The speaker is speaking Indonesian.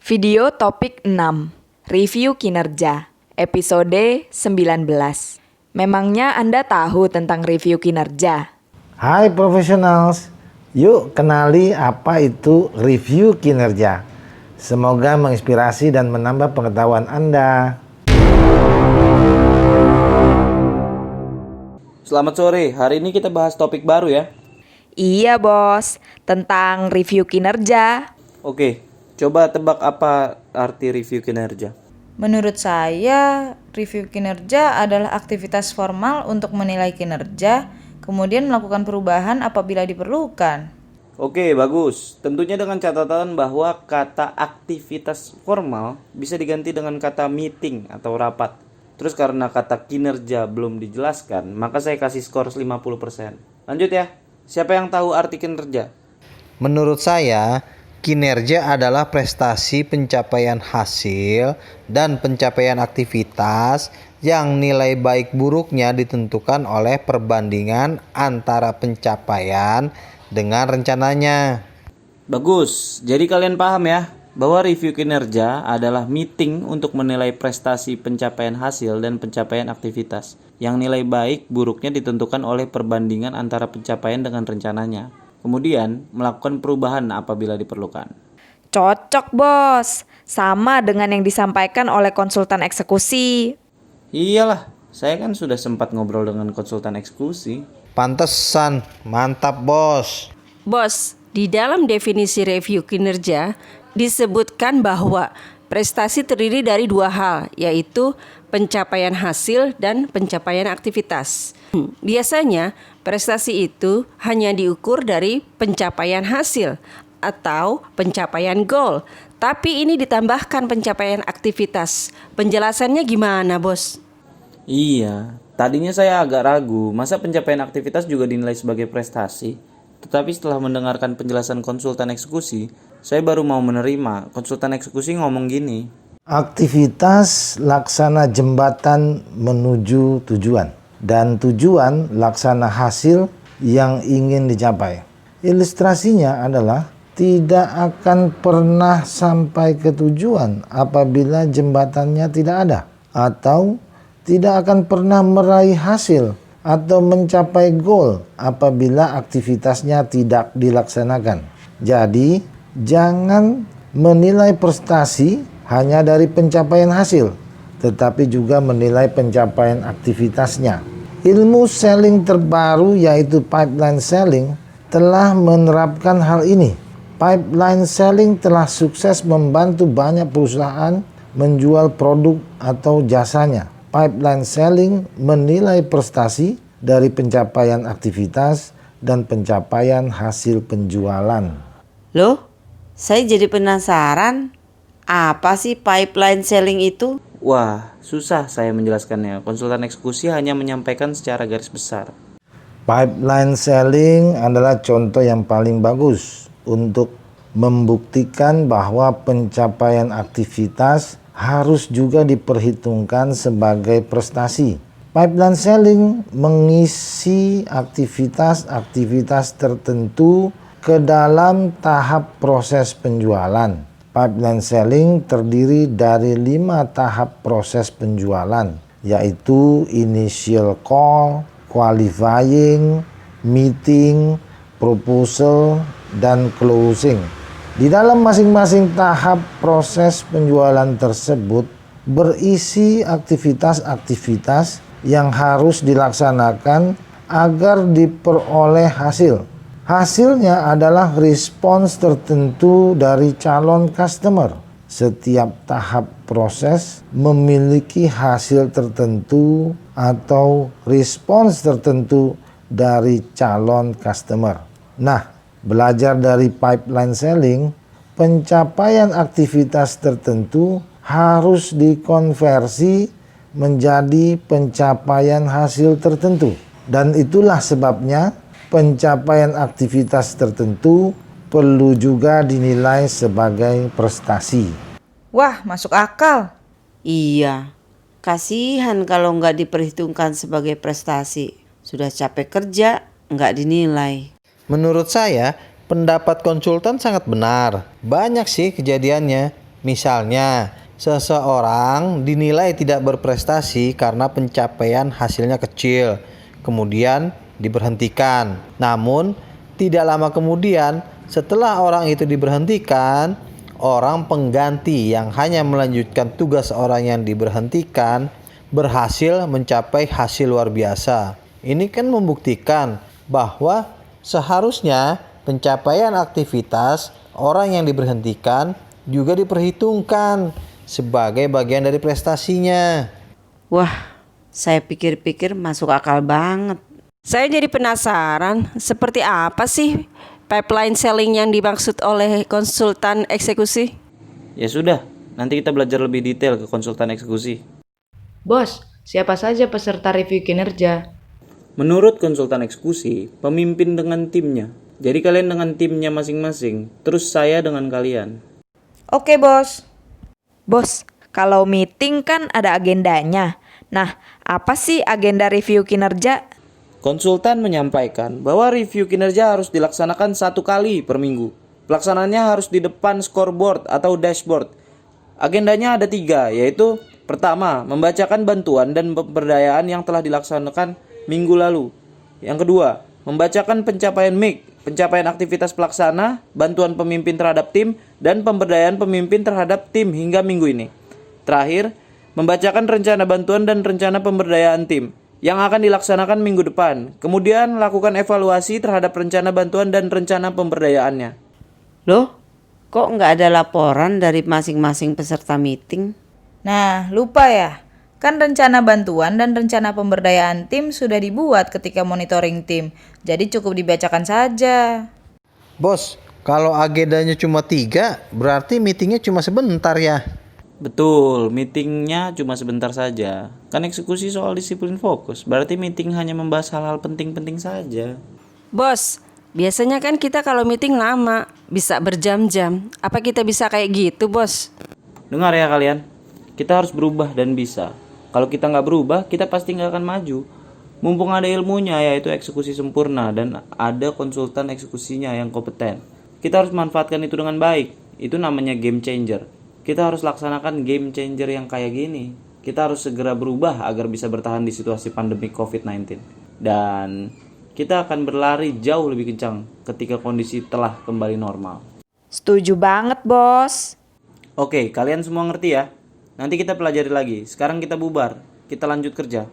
Video topik 6, review kinerja, episode 19. Memangnya Anda tahu tentang review kinerja? Hai professionals, yuk kenali apa itu review kinerja. Semoga menginspirasi dan menambah pengetahuan Anda. Selamat sore, hari ini kita bahas topik baru ya. Iya bos, tentang review kinerja. Oke, coba tebak apa arti review kinerja. Menurut saya, review kinerja adalah aktivitas formal untuk menilai kinerja, kemudian melakukan perubahan apabila diperlukan. Oke, bagus. Tentunya dengan catatan bahwa kata aktivitas formal bisa diganti dengan kata meeting atau rapat. Terus karena kata kinerja belum dijelaskan, maka saya kasih skor 50%. Lanjut ya. Siapa yang tahu arti kinerja? Menurut saya, kinerja adalah prestasi pencapaian hasil dan pencapaian aktivitas yang nilai baik buruknya ditentukan oleh perbandingan antara pencapaian dengan rencananya. Bagus. Jadi kalian paham ya bahwa review kinerja adalah meeting untuk menilai prestasi pencapaian hasil dan pencapaian aktivitas yang nilai baik buruknya ditentukan oleh perbandingan antara pencapaian dengan rencananya. Kemudian melakukan perubahan apabila diperlukan. Cocok bos, sama dengan yang disampaikan oleh konsultan eksekusi. Iyalah, saya kan sudah sempat ngobrol dengan konsultan eksekusi. Pantesan, mantap bos. Bos, di dalam definisi review kinerja disebutkan bahwa prestasi terdiri dari dua hal, yaitu pencapaian hasil dan pencapaian aktivitas. Biasanya, prestasi itu hanya diukur dari pencapaian hasil atau pencapaian goal, tapi ini ditambahkan pencapaian aktivitas. Penjelasannya gimana, Bos? Iya, tadinya saya agak ragu, masa pencapaian aktivitas juga dinilai sebagai prestasi? Tetapi setelah mendengarkan penjelasan konsultan eksekusi, saya baru mau menerima. Konsultan eksekusi ngomong gini. Aktivitas laksana jembatan menuju tujuan dan tujuan laksana hasil yang ingin dicapai. Ilustrasinya adalah tidak akan pernah sampai ke tujuan apabila jembatannya tidak ada, atau tidak akan pernah meraih hasil atau mencapai goal apabila aktivitasnya tidak dilaksanakan. Jadi, jangan menilai prestasi hanya dari pencapaian hasil, tetapi juga menilai pencapaian aktivitasnya. Ilmu selling terbaru yaitu pipeline selling telah menerapkan hal ini. Pipeline selling telah sukses membantu banyak perusahaan menjual produk atau jasanya. Pipeline selling menilai prestasi dari pencapaian aktivitas dan pencapaian hasil penjualan. Loh, saya jadi penasaran, apa sih pipeline selling itu? Wah, susah saya menjelaskannya. Konsultan eksekusi hanya menyampaikan secara garis besar. Pipeline selling adalah contoh yang paling bagus untuk membuktikan bahwa pencapaian aktivitas harus juga diperhitungkan sebagai prestasi. Pipeline selling mengisi aktivitas-aktivitas tertentu ke dalam tahap proses penjualan. Pipeline selling terdiri dari 5 tahap proses penjualan, yaitu initial call, qualifying, meeting, proposal, dan closing. Di dalam masing-masing tahap proses penjualan tersebut berisi aktivitas-aktivitas yang harus dilaksanakan agar diperoleh hasil. Hasilnya adalah respons tertentu dari calon customer. Setiap tahap proses memiliki hasil tertentu atau respons tertentu dari calon customer. Nah, belajar dari pipeline selling, pencapaian aktivitas tertentu harus dikonversi menjadi pencapaian hasil tertentu. Dan itulah sebabnya pencapaian aktivitas tertentu perlu juga dinilai sebagai prestasi. Wah, masuk akal. Iya, kasihan kalau nggak diperhitungkan sebagai prestasi. Sudah capek kerja, nggak dinilai. Menurut saya, pendapat konsultan sangat benar. Banyak sih kejadiannya. Misalnya, seseorang dinilai tidak berprestasi karena pencapaian hasilnya kecil, kemudian diberhentikan. Namun, tidak lama kemudian, setelah orang itu diberhentikan, orang pengganti yang hanya melanjutkan tugas orang yang diberhentikan berhasil mencapai hasil luar biasa. Ini kan membuktikan bahwa seharusnya pencapaian aktivitas orang yang diberhentikan juga diperhitungkan sebagai bagian dari prestasinya. Wah, saya pikir-pikir masuk akal banget. Saya jadi penasaran, seperti apa sih pipeline selling yang dimaksud oleh konsultan eksekusi? Ya sudah, nanti kita belajar lebih detail ke konsultan eksekusi. Bos, siapa saja peserta review kinerja? Menurut konsultan eksekusi, pemimpin dengan timnya. Jadi kalian dengan timnya masing-masing, terus saya dengan kalian. Oke, Bos. Bos, kalau meeting kan ada agendanya. Nah, apa sih agenda review kinerja? Konsultan menyampaikan bahwa review kinerja harus dilaksanakan 1 kali per minggu. Pelaksanaannya harus di depan scoreboard atau dashboard. Agendanya ada 3, yaitu pertama, membacakan bantuan dan pemberdayaan yang telah dilaksanakan minggu lalu. Yang kedua, membacakan pencapaian MIK, pencapaian aktivitas pelaksana, bantuan pemimpin terhadap tim, dan pemberdayaan pemimpin terhadap tim hingga minggu ini. Terakhir, membacakan rencana bantuan dan rencana pemberdayaan tim yang akan dilaksanakan minggu depan. Kemudian, lakukan evaluasi terhadap rencana bantuan dan rencana pemberdayaannya. Loh, kok nggak ada laporan dari masing-masing peserta meeting? Nah, lupa ya? Kan rencana bantuan dan rencana pemberdayaan tim sudah dibuat ketika monitoring tim. Jadi cukup dibacakan saja. Bos, kalau agendanya cuma 3, berarti meetingnya cuma sebentar ya? Betul, meetingnya cuma sebentar saja. Kan eksekusi soal disiplin fokus, berarti meeting hanya membahas hal-hal penting-penting saja. Bos, biasanya kan kita kalau meeting lama, bisa berjam-jam. Apa kita bisa kayak gitu, Bos? Dengar ya kalian, kita harus berubah dan bisa. Kalau kita nggak berubah, kita pasti nggak akan maju. Mumpung ada ilmunya, yaitu eksekusi sempurna, dan ada konsultan eksekusinya yang kompeten. Kita harus manfaatkan itu dengan baik. Itu namanya game changer. Kita harus laksanakan game changer yang kayak gini. Kita harus segera berubah agar bisa bertahan di situasi pandemi COVID-19. Dan kita akan berlari jauh lebih kencang ketika kondisi telah kembali normal. Setuju banget, Bos. Oke, kalian semua ngerti ya? Nanti kita pelajari lagi. Sekarang kita bubar. Kita lanjut kerja.